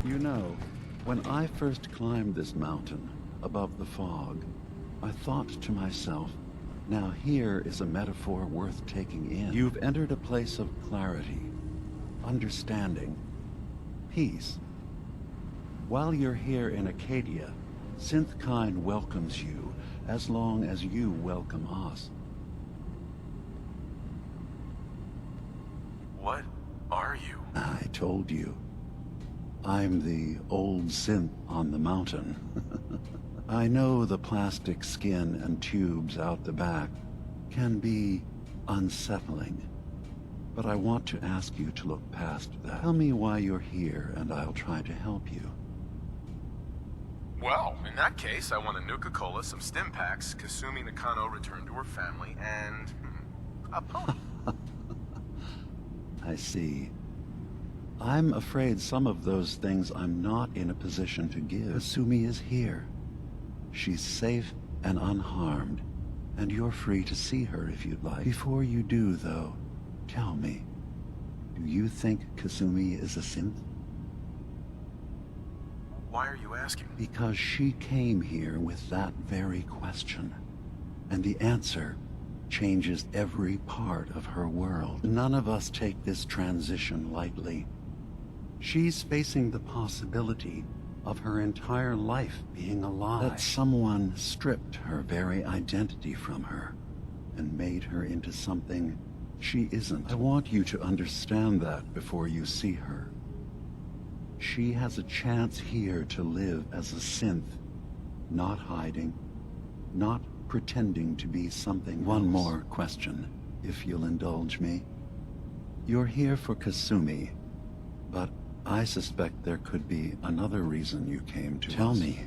You know, when I first climbed this mountain above the fog, I thought to myself, now here is a metaphor worth taking in. You've entered a place of clarity, understanding, peace. While you're here in Acadia, Synth welcomes you as long as you welcome us. What are you? I told you. I'm the old synth on the mountain. I know the plastic skin and tubes out the back can be unsettling, but I want to ask you to look past that. Tell me why you're here and I'll try to help you. Well, in that case, I want a Nuka-Cola, some stim packs, Kasumi Nakano returned to her family, and a pony. I see. I'm afraid some of those things I'm not in a position to give. Kasumi is here. She's safe and unharmed, and you're free to see her if you'd like. Before you do, though, tell me, do you think Kasumi is a synth? Why are you asking? Because she came here with that very question, and the answer changes every part of her world. None of us take this transition lightly. She's facing the possibility of her entire life being a lie. That someone stripped her very identity from her and made her into something she isn't. I want you to understand that before you see her. She has a chance here to live as a synth, not hiding, not pretending to be something. One more question, if you'll indulge me. You're here for Kasumi, but I suspect there could be another reason you came to us. Tell me,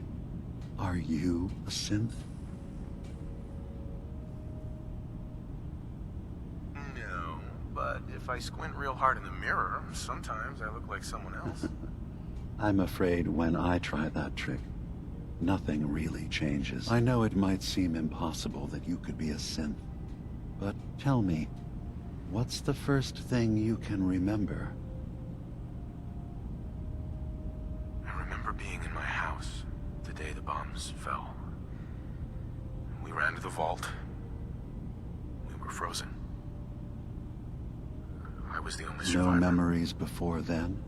are you a synth? No, but if I squint real hard in the mirror, sometimes I look like someone else. I'm afraid when I try that trick, nothing really changes. I know it might seem impossible that you could be a synth, but tell me, what's the first thing you can remember? I remember being in my house the day the bombs fell. We ran to the vault. We were frozen. I was the only survivor. No memories before then?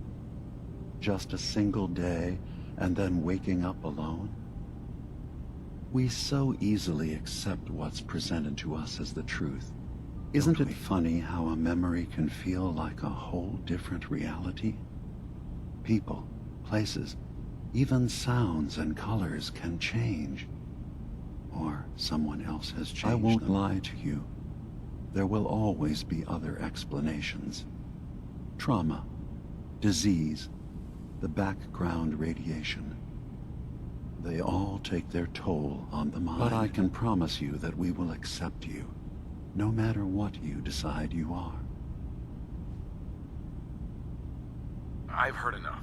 Just a single day, and then waking up alone? We so easily accept what's presented to us as the truth. Isn't it funny how a memory can feel like a whole different reality? People, places, even sounds and colors can change. Or someone else has changed. I won't lie to you. There will always be other explanations. Trauma, disease, the background radiation. They all take their toll on the mind. But I can promise you that we will accept you, no matter what you decide you are. I've heard enough.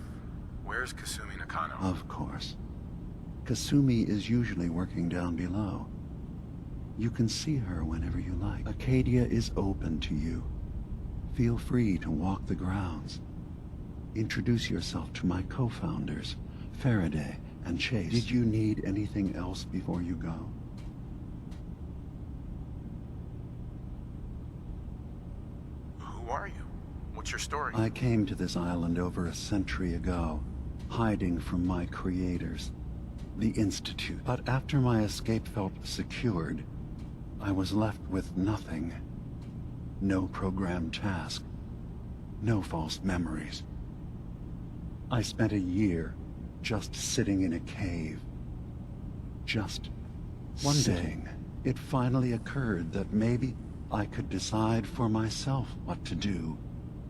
Where's Kasumi Nakano? Of course. Kasumi is usually working down below. You can see her whenever you like. Acadia is open to you. Feel free to walk the grounds. Introduce yourself to my co-founders, Faraday and Chase. Did you need anything else before you go? Who are you? What's your story? I came to this island over a century ago, hiding from my creators, the Institute. But after my escape felt secured, I was left with nothing. No programmed task. No false memories. I spent a year just sitting in a cave. Just one day, it finally occurred that maybe I could decide for myself what to do,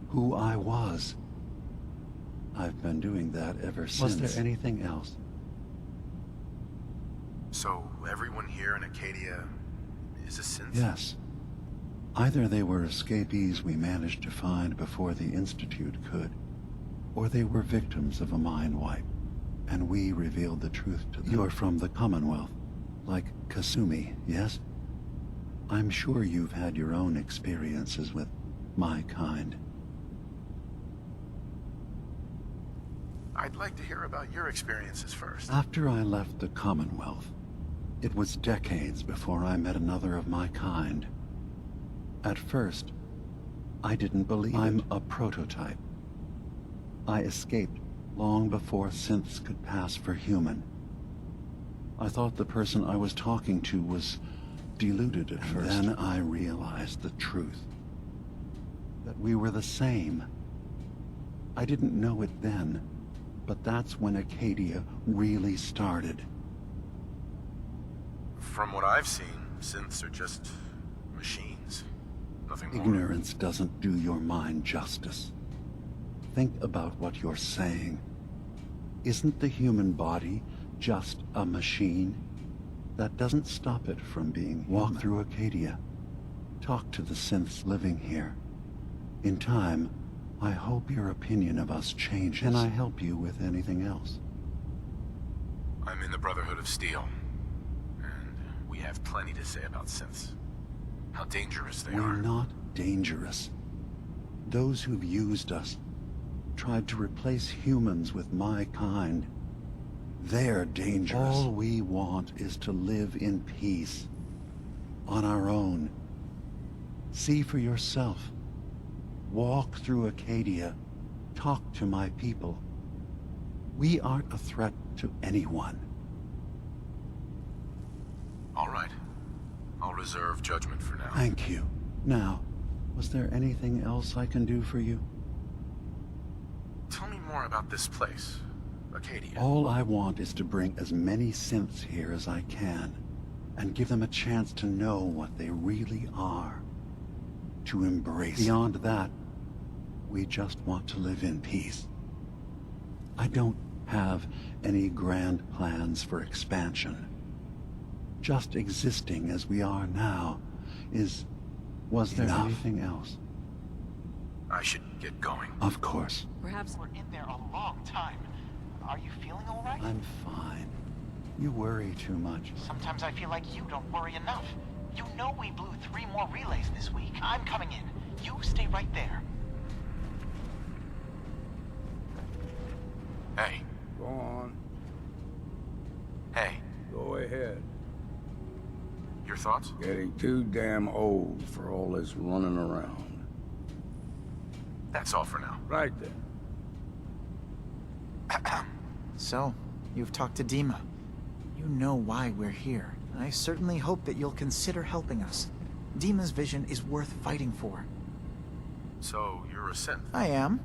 who I was. I've been doing that ever since. Was there anything else? So everyone here in Acadia is a synth? Yes. Either they were escapees we managed to find before the Institute could, or they were victims of a mind wipe, and we revealed the truth to them. You're from the Commonwealth, like Kasumi, yes? I'm sure you've had your own experiences with my kind. I'd like to hear about your experiences first. After I left the Commonwealth, it was decades before I met another of my kind. At first, I didn't believe I'm a prototype. I escaped long before synths could pass for human. I thought the person I was talking to was deluded at first. Then I realized the truth. That we were the same. I didn't know it then, but that's when Acadia really started. From what I've seen, synths are just machines. Nothing more. Ignorance doesn't do your mind justice. Think about what you're saying. Isn't the human body just a machine? That doesn't stop it from being human. Walk through Acadia. Talk to the synths living here. In time, I hope your opinion of us changes. Can I help you with anything else? I'm in the Brotherhood of Steel, and we have plenty to say about synths. How dangerous they are. We're not dangerous. Those who've used us tried to replace humans with my kind. They're dangerous. All we want is to live in peace. On our own. See for yourself. Walk through Acadia. Talk to my people. We aren't a threat to anyone. All right. I'll reserve judgment for now. Thank you. Now, was there anything else I can do for you? Tell me more about this place, Acadia. All I want is to bring as many synths here as I can, and give them a chance to know what they really are. To embrace. Beyond that, we just want to live in peace. I don't have any grand plans for expansion. Just existing as we are now is... Was there anything else? I should get going. Of course. Perhaps we're in there a long time. Are you feeling all right? I'm fine. You worry too much. Sometimes I feel like you don't worry enough. You know we blew 3 more relays this week. I'm coming in. You stay right there. Hey. Go on. Hey. Go ahead. Your thoughts? Getting too damn old for all this running around. That's all for now. Right then. So, you've talked to Dima. You know why we're here. I certainly hope that you'll consider helping us. Dima's vision is worth fighting for. So, you're a synth? I am.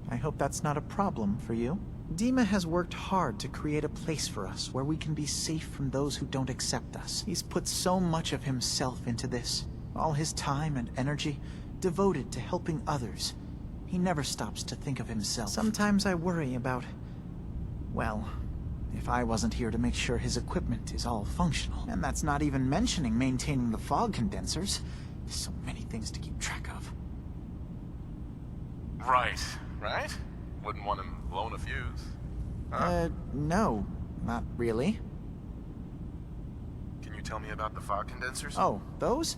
I hope that's not a problem for you. Dima has worked hard to create a place for us where we can be safe from those who don't accept us. He's put so much of himself into this. All his time and energy devoted to helping others. He never stops to think of himself. Sometimes I worry about... well, if I wasn't here to make sure his equipment is all functional. And that's not even mentioning maintaining the fog condensers. There's so many things to keep track of. Right. Wouldn't want him blowing a fuse. No, not really. Can you tell me about the fog condensers? Oh, those?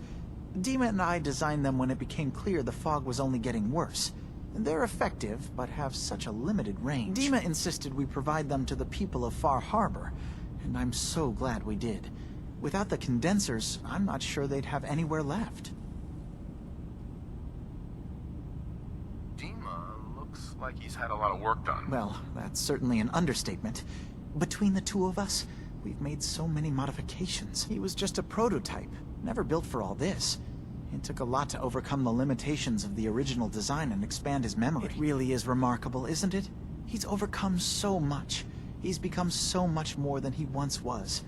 Dima and I designed them when it became clear the fog was only getting worse. They're effective, but have such a limited range. Dima insisted we provide them to the people of Far Harbor, and I'm so glad we did. Without the condensers, I'm not sure they'd have anywhere left. Dima looks like he's had a lot of work done. Well, that's certainly an understatement. Between the two of us, we've made so many modifications. He was just a prototype, never built for all this. It took a lot to overcome the limitations of the original design and expand his memory. It really is remarkable, isn't it? He's overcome so much. He's become so much more than he once was.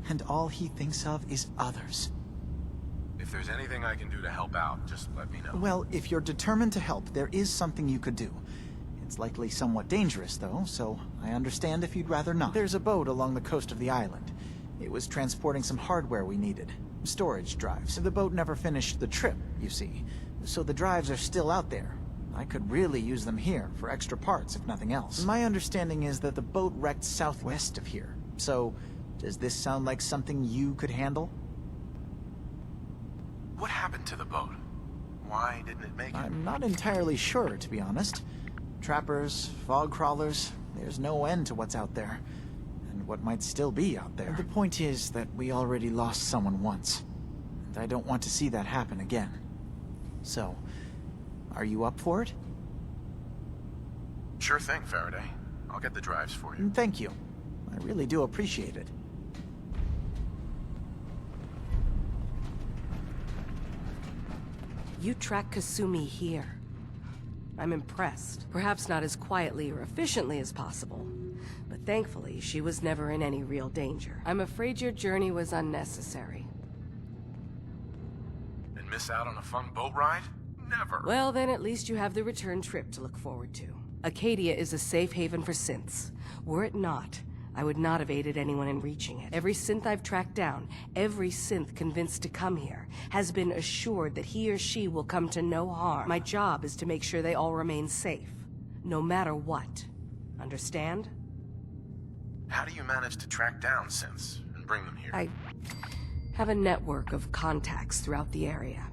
And all he thinks of is others. If there's anything I can do to help out, just let me know. Well, if you're determined to help, there is something you could do. It's likely somewhat dangerous, though, so I understand if you'd rather not. There's a boat along the coast of the island. It was transporting some hardware we needed. Storage drives. The boat never finished the trip, you see, so the drives are still out there. I could really use them here for extra parts, if nothing else. My understanding is that the boat wrecked southwest of here, so does this sound like something you could handle? What happened to the boat? Why didn't it make it? I'm not entirely sure, to be honest. Trappers, fog crawlers, There's no end to what's out there, and what might still be out there. The point is that we already lost someone once, and I don't want to see that happen again. So, are you up for it? Sure thing, Faraday. I'll get the drives for you. Thank you. I really do appreciate it. You track Kasumi here. I'm impressed. Perhaps not as quietly or efficiently as possible, but thankfully she was never in any real danger. I'm afraid your journey was unnecessary. And miss out on a fun boat ride? Never. Well, then at least you have the return trip to look forward to. Acadia is a safe haven for synths. Were it not, I would not have aided anyone in reaching it. Every synth I've tracked down, every synth convinced to come here, has been assured that he or she will come to no harm. My job is to make sure they all remain safe, no matter what. Understand? How do you manage to track down synths and bring them here? I have a network of contacts throughout the area.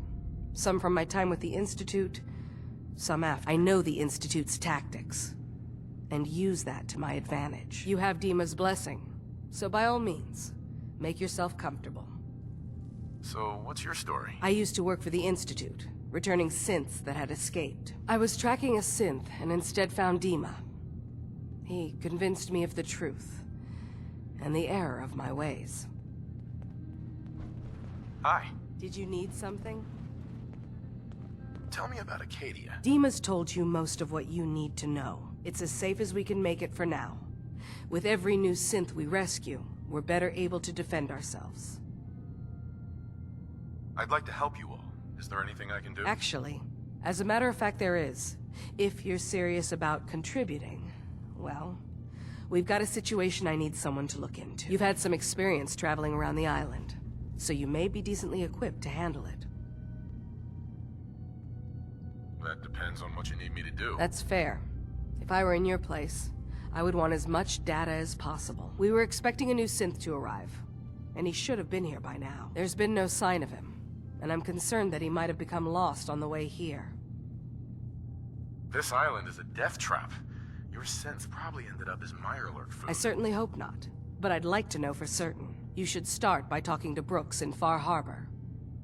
Some from my time with the Institute, some after. I know the Institute's tactics, and use that to my advantage. You have Dima's blessing, so by all means, make yourself comfortable. So, what's your story? I used to work for the Institute, returning synths that had escaped. I was tracking a synth and instead found Dima. He convinced me of the truth, and the error of my ways. Hi. Did you need something? Tell me about Acadia. Dima's told you most of what you need to know. It's as safe as we can make it for now. With every new synth we rescue, we're better able to defend ourselves. I'd like to help you all. Is there anything I can do? Actually, as a matter of fact, there is. If you're serious about contributing, well, we've got a situation I need someone to look into. You've had some experience traveling around the island, so you may be decently equipped to handle it. That depends on what you need me to do. That's fair. If I were in your place, I would want as much data as possible. We were expecting a new synth to arrive, and he should have been here by now. There's been no sign of him, and I'm concerned that he might have become lost on the way here. This island is a death trap. Your synth probably ended up as Mirelurk food. I certainly hope not, but I'd like to know for certain. You should start by talking to Brooks in Far Harbor.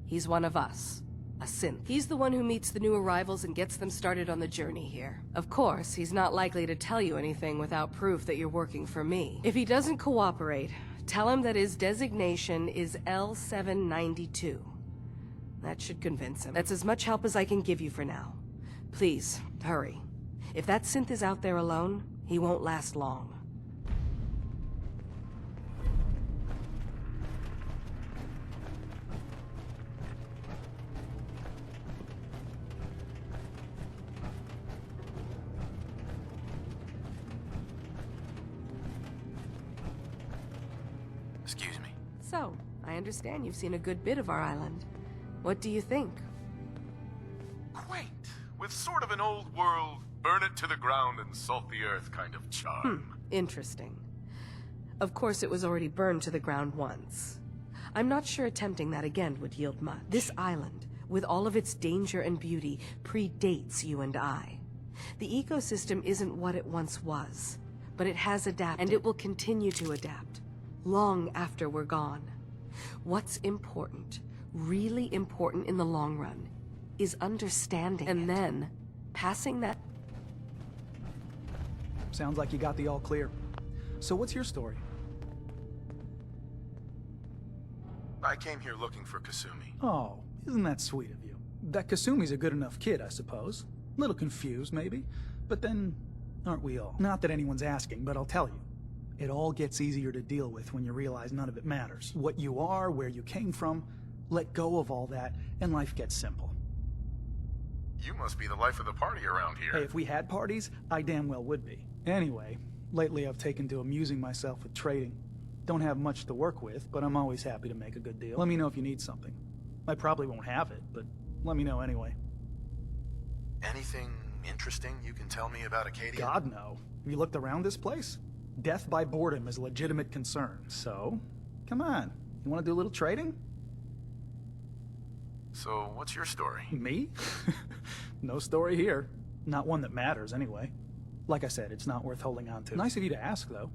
He's one of us. A synth. He's the one who meets the new arrivals and gets them started on the journey here. Of course, he's not likely to tell you anything without proof that you're working for me. If he doesn't cooperate, tell him that his designation is L792. That should convince him. That's as much help as I can give you for now. Please, hurry. If that synth is out there alone, he won't last long. Excuse me. So, I understand you've seen a good bit of our island. What do you think? Quaint, with sort of an old world, burn it to the ground and salt the earth kind of charm. Interesting. Of course, it was already burned to the ground once. I'm not sure attempting that again would yield much. This island, with all of its danger and beauty, predates you and I. The ecosystem isn't what it once was, but it has adapted, and it will continue to adapt, long after we're gone. What's important, really important in the long run, is understanding and then passing that. Sounds like you got the all clear. So what's your story? I came here looking for Kasumi. Oh, isn't that sweet of you? That Kasumi's a good enough kid, I suppose. Little confused, maybe. But then, aren't we all? Not that anyone's asking, but I'll tell you. It all gets easier to deal with when you realize none of it matters. What you are, where you came from, let go of all that, and life gets simple. You must be the life of the party around here. Hey, if we had parties, I damn well would be. Anyway, lately I've taken to amusing myself with trading. Don't have much to work with, but I'm always happy to make a good deal. Let me know if you need something. I probably won't have it, but let me know anyway. Anything interesting you can tell me about Acadia? God, no. Have you looked around this place? Death by boredom is a legitimate concern, so come on. You want to do a little trading? So, what's your story? Me? No story here. Not one that matters, anyway. Like I said, it's not worth holding on to. Nice of you to ask, though.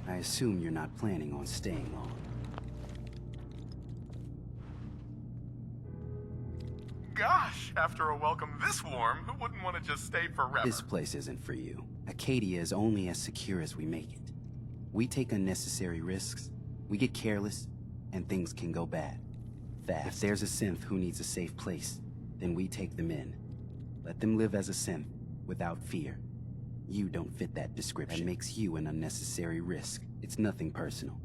I assume you're not planning on staying long. Gosh, after a welcome this warm, who wouldn't want to just stay forever? This place isn't for you. Acadia is only as secure as we make it. We take unnecessary risks, we get careless, and things can go bad. Fast. If there's a synth who needs a safe place, then we take them in. Let them live as a synth, without fear. You don't fit that description. That makes you an unnecessary risk. It's nothing personal.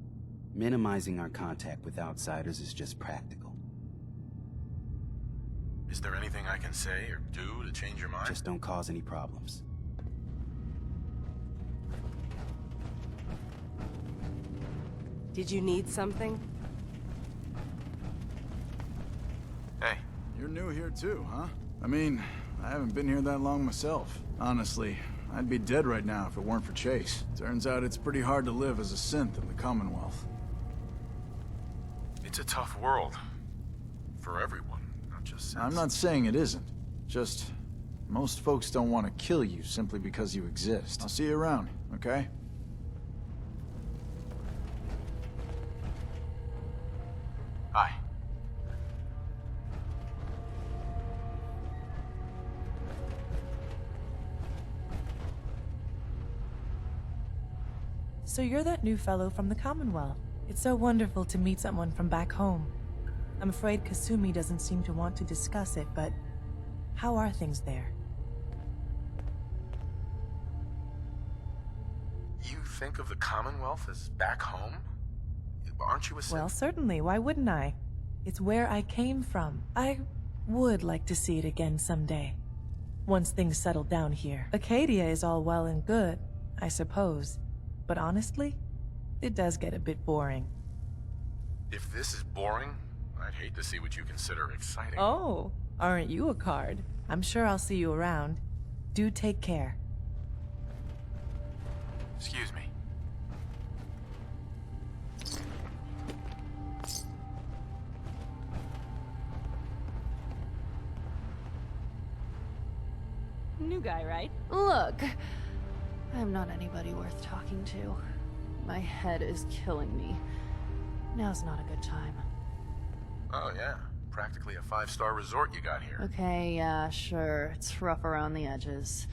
Minimizing our contact with outsiders is just practical. Is there anything I can say or do to change your mind? Just don't cause any problems. Did you need something? Hey, You're new here too, huh? I mean, I haven't been here that long myself. Honestly, I'd be dead right now if it weren't for Chase. Turns out it's pretty hard to live as a synth in the Commonwealth. it's a tough world. For everyone, not just Synths. I'm not saying it isn't. Just, most folks don't want to kill you simply because you exist. I'll see you around, okay? Hi. So you're that new fellow from the Commonwealth. It's so wonderful to meet someone from back home. I'm afraid Kasumi doesn't seem to want to discuss it, but how are things there? You think of the Commonwealth as back home? Aren't you a Synth? Well, certainly. Why wouldn't I? It's where I came from. I would like to see it again someday. Once things settle down here. Acadia is all well and good, I suppose. But honestly, it does get a bit boring. If this is boring, I'd hate to see what you consider exciting. Oh, aren't you a card? I'm sure I'll see you around. Do take care. Excuse me. New guy, right? Look, I'm not anybody worth talking to. My head is killing me. Now's not a good time. Oh yeah, practically a 5-star resort you got here. Okay, yeah, sure. It's rough around the edges.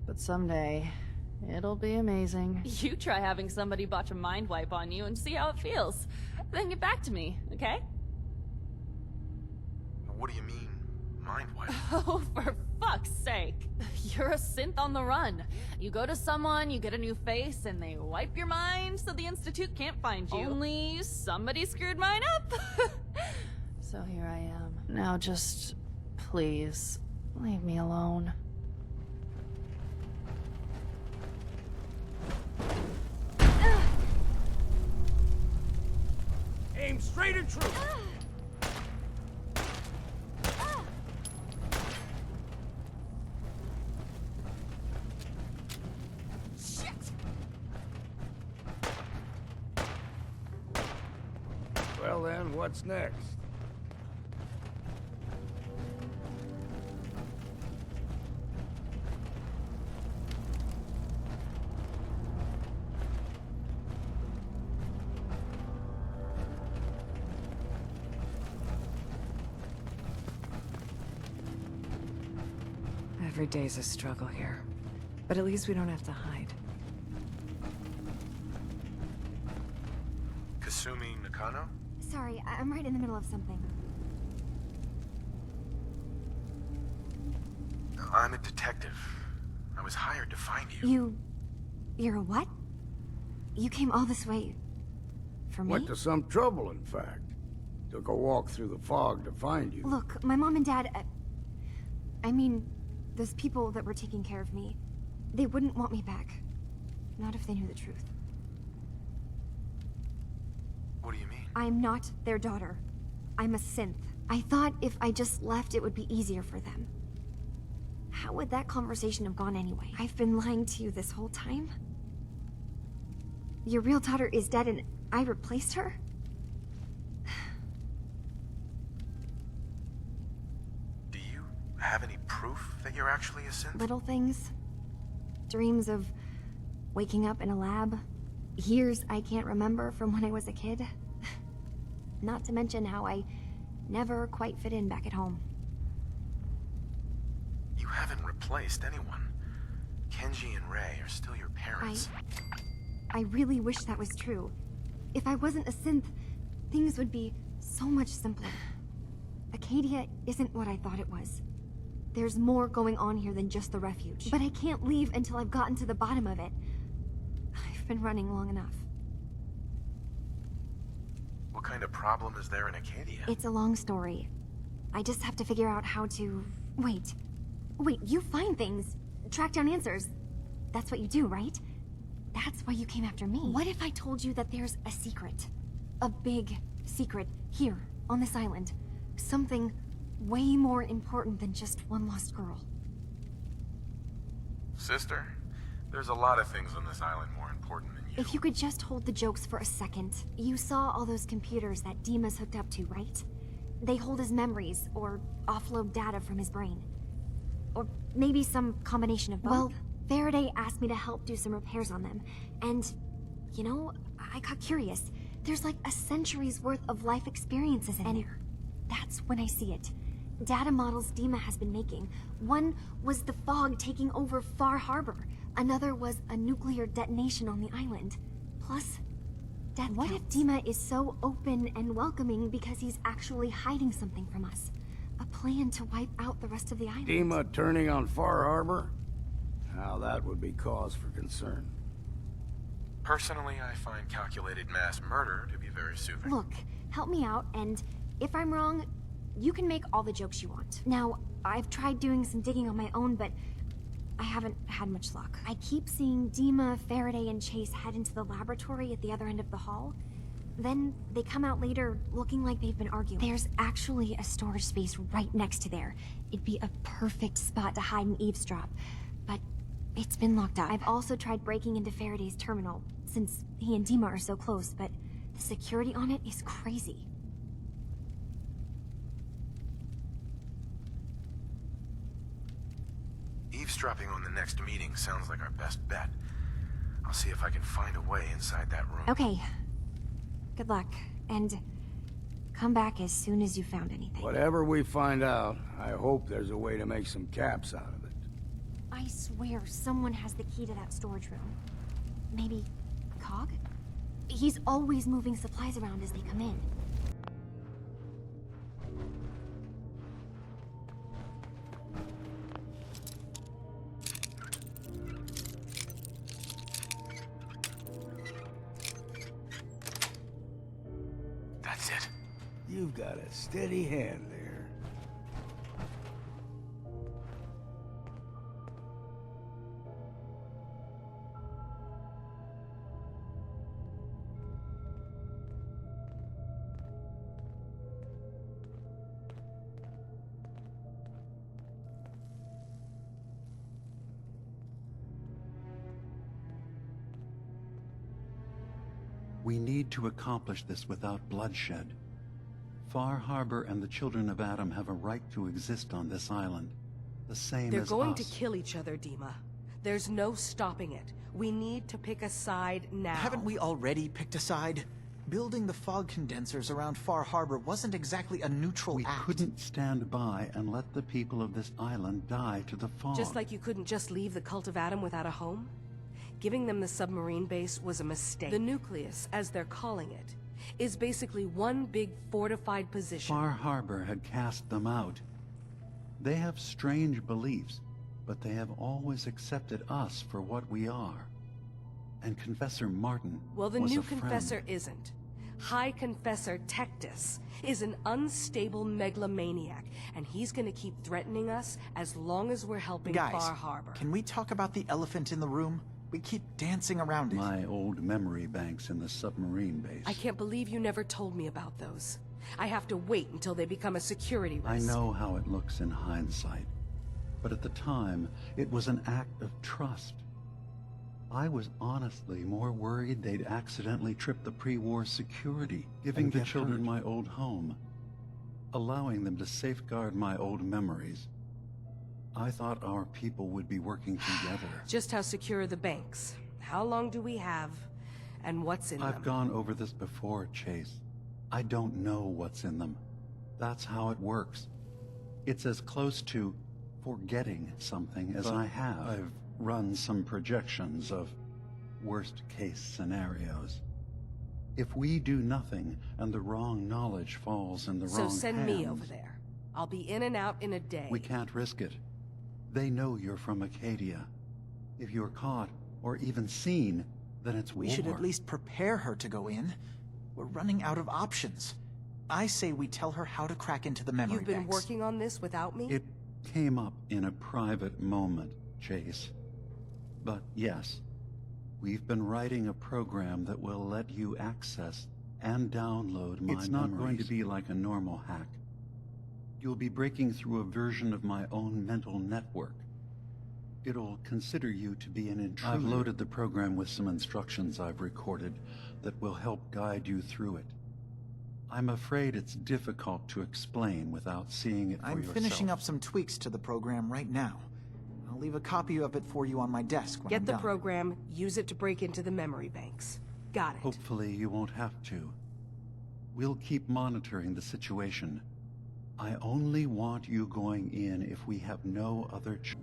But someday, it'll be amazing. You try having somebody botch a mind wipe on you and see how it feels. Then get back to me, okay? What do you mean, mind wipe? Oh, for fuck's sake. You're a synth on the run. You go to someone, you get a new face, and they wipe your mind so the Institute can't find you. Only somebody screwed mine up. So here I am. Now just, please, leave me alone. Aim straight and true. Well then, what's next? Every day's a struggle here. But at least we don't have to hide. Kasumi Nakano? Sorry, I'm right in the middle of something. I'm a detective. I was hired to find you. You're a what? You came all this way... for me? Went to some trouble, in fact. Took a walk through the fog to find you. Look, my mom and dad... I mean, those people that were taking care of me, they wouldn't want me back. Not if they knew the truth. What do you mean? I'm not their daughter. I'm a synth. I thought if I just left, it would be easier for them. How would that conversation have gone anyway? I've been lying to you this whole time? Your real daughter is dead and I replaced her? Do you have any proof that you're actually a synth? Little things. Dreams of waking up in a lab. Years I can't remember from when I was a kid. Not to mention how I never quite fit in back at home. You haven't replaced anyone. Kenji and Ray are still your parents. I really wish that was true. If I wasn't a synth, things would be so much simpler. Acadia isn't what I thought it was. There's more going on here than just the refuge. But I can't leave until I've gotten to the bottom of it. I've been running long enough. What kind of problem is there in Acadia? It's a long story. I just have to figure out how to... Wait, you find things. Track down answers. That's what you do, right? That's why you came after me. What if I told you that there's a secret? A big secret here, on this island. Something way more important than just one lost girl. Sister, there's a lot of things on this island more important than you. If you could just hold the jokes for a second. You saw all those computers that Dima's hooked up to, right? They hold his memories, or offload data from his brain. Or maybe some combination of both. Well, Faraday asked me to help do some repairs on them. And, you know, I got curious. There's like a century's worth of life experiences in there. That's when I see it. Data models Dima has been making. One was the fog taking over Far Harbor. Another was a nuclear detonation on the island. Plus, death What if Dima is so open and welcoming because he's actually hiding something from us? A plan to wipe out the rest of the island. Dima turning on Far Harbor? Now that would be cause for concern. Personally, I find calculated mass murder to be very soothing. Look, help me out, and if I'm wrong, you can make all the jokes you want. Now, I've tried doing some digging on my own, but I haven't had much luck. I keep seeing Dima, Faraday, and Chase head into the laboratory at the other end of the hall. Then they come out later looking like they've been arguing. There's actually a storage space right next to there. It'd be a perfect spot to hide and eavesdrop, but it's been locked up. I've also tried breaking into Faraday's terminal, since he and Dima are so close, but the security on it is crazy. Eavesdropping on the next meeting sounds like our best bet. I'll see if I can find a way inside that room. Okay. Good luck, and come back as soon as you found anything. Whatever we find out, I hope there's a way to make some caps out of it. I swear someone has the key to that storage room. Maybe Cog? He's always moving supplies around as they come in. That's it. You've got a steady hand there. We need to accomplish this without bloodshed. Far Harbor and the children of Adam have a right to exist on this island, the same as us. They're going to kill each other, Dima. There's no stopping it. We need to pick a side now. Haven't we already picked a side? Building the fog condensers around Far Harbor wasn't exactly a neutral act. We couldn't stand by and let the people of this island die to the fog. Just like you couldn't just leave the cult of Adam without a home? Giving them the submarine base was a mistake. The nucleus, as they're calling it, is basically one big fortified position. Far Harbor had cast them out. They have strange beliefs, but they have always accepted us for what we are. And Confessor Martin Well, the was new a friend. Confessor isn't. High Confessor Tectus is an unstable megalomaniac, and he's gonna keep threatening us as long as we're helping Guys, Far Harbor. can we talk about the elephant in the room? We keep dancing around it. My old memory banks in the submarine base. I can't believe you never told me about those. I have to wait until they become a security risk. I know how it looks in hindsight, but at the time, it was an act of trust. I was honestly more worried they'd accidentally trip the pre-war security, giving the children my old home, allowing them to safeguard my old memories. I thought our people would be working together. Just how secure are the banks? How long do we have? And what's in them? I've gone over this before, Chase. I don't know what's in them. That's how it works. It's as close to forgetting something as I have. I've run some projections of worst-case scenarios. If we do nothing and the wrong knowledge falls in the wrong hands... So send me over there. I'll be in and out in a day. We can't risk it. They know you're from Acadia. If you're caught, or even seen, then it's war. We should at least prepare her to go in. We're running out of options. I say we tell her how to crack into the memory banks. You've been working on this without me? It came up in a private moment, Chase. But yes, we've been writing a program that will let you access and download my memories. It's not going to be like a normal hack. You'll be breaking through a version of my own mental network. It'll consider you to be an intruder. I've loaded the program with some instructions I've recorded that will help guide you through it. I'm afraid it's difficult to explain without seeing it for yourself. I'm finishing up some tweaks to the program right now. I'll leave a copy of it for you on my desk when I'm done. Get the program, use it to break into the memory banks. Got it. Hopefully you won't have to. We'll keep monitoring the situation. I only want you going in if we have no other choice.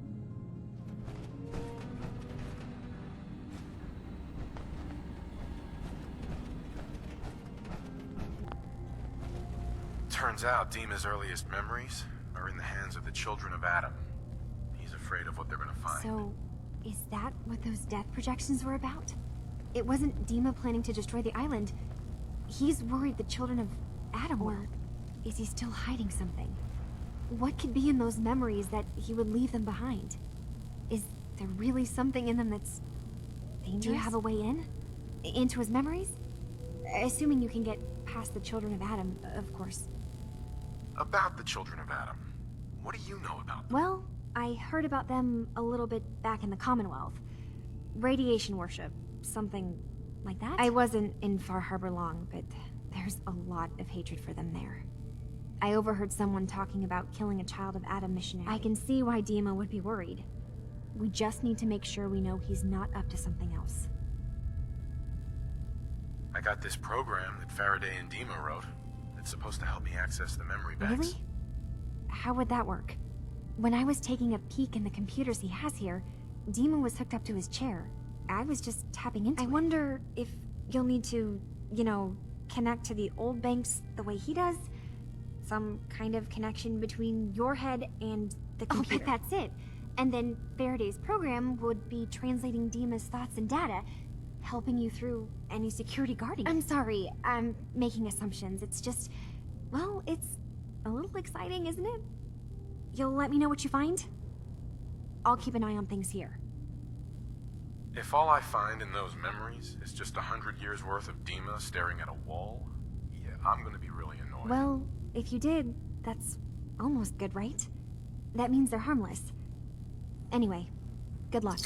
Turns out Dima's earliest memories are in the hands of the children of Adam. He's afraid of what they're gonna find. So, is that what those death projections were about? It wasn't Dima planning to destroy the island. He's worried the children of Adam were. Or is he still hiding something? What could be in those memories that he would leave them behind? Is there really something in them that's dangerous? Do you have a way in? Into his memories? Assuming you can get past the children of Adam, of course. About the children of Adam. What do you know about them? Well, I heard about them a little bit back in the Commonwealth. Radiation worship, something like that. I wasn't in Far Harbor long, but there's a lot of hatred for them there. I overheard someone talking about killing a child of Adam missionary. I can see why Dima would be worried. We just need to make sure we know he's not up to something else. I got this program that Faraday and Dima wrote. It's supposed to help me access the memory banks. Really? How would that work? When I was taking a peek in the computers he has here, Dima was hooked up to his chair. I was just tapping into it. I wonder if you'll need to, connect to the old banks the way he does? Some kind of connection between your head and the computer. Oh, but that's it. And then Faraday's program would be translating Dima's thoughts and data, helping you through any security guarding. I'm sorry, I'm making assumptions. It's just, well, it's a little exciting, isn't it? You'll let me know what you find? I'll keep an eye on things here. If all I find in those memories is just 100 years worth of Dima staring at a wall, yeah, I'm gonna be really annoyed. Well, if you did, that's almost good, right? That means they're harmless. Anyway, good luck.